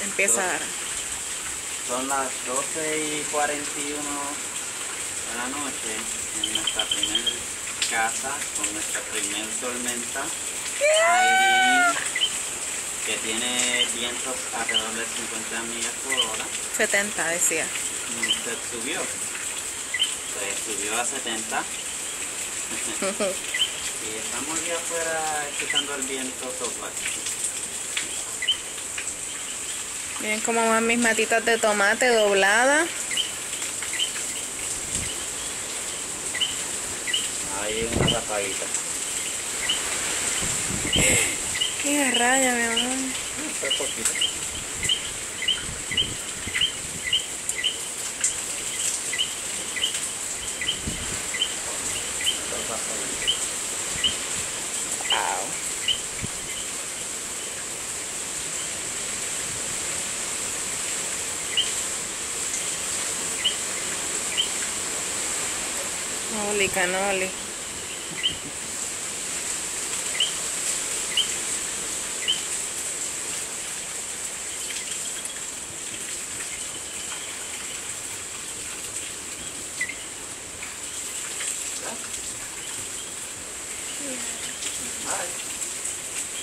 empieza ahora. Son las 12:41 de la noche en nuestra primera casa con nuestra primera tormenta. Irene, que tiene vientos alrededor de 50 millas por hora. 70 decía. Subió a 70. Y estamos aquí afuera escuchando el viento soplar. Miren cómo van mis matitas de tomate dobladas. Hay una rafaguita. ¡Qué raya, mi amor! Fue poquito. Wow. Oli, canoli. Bye.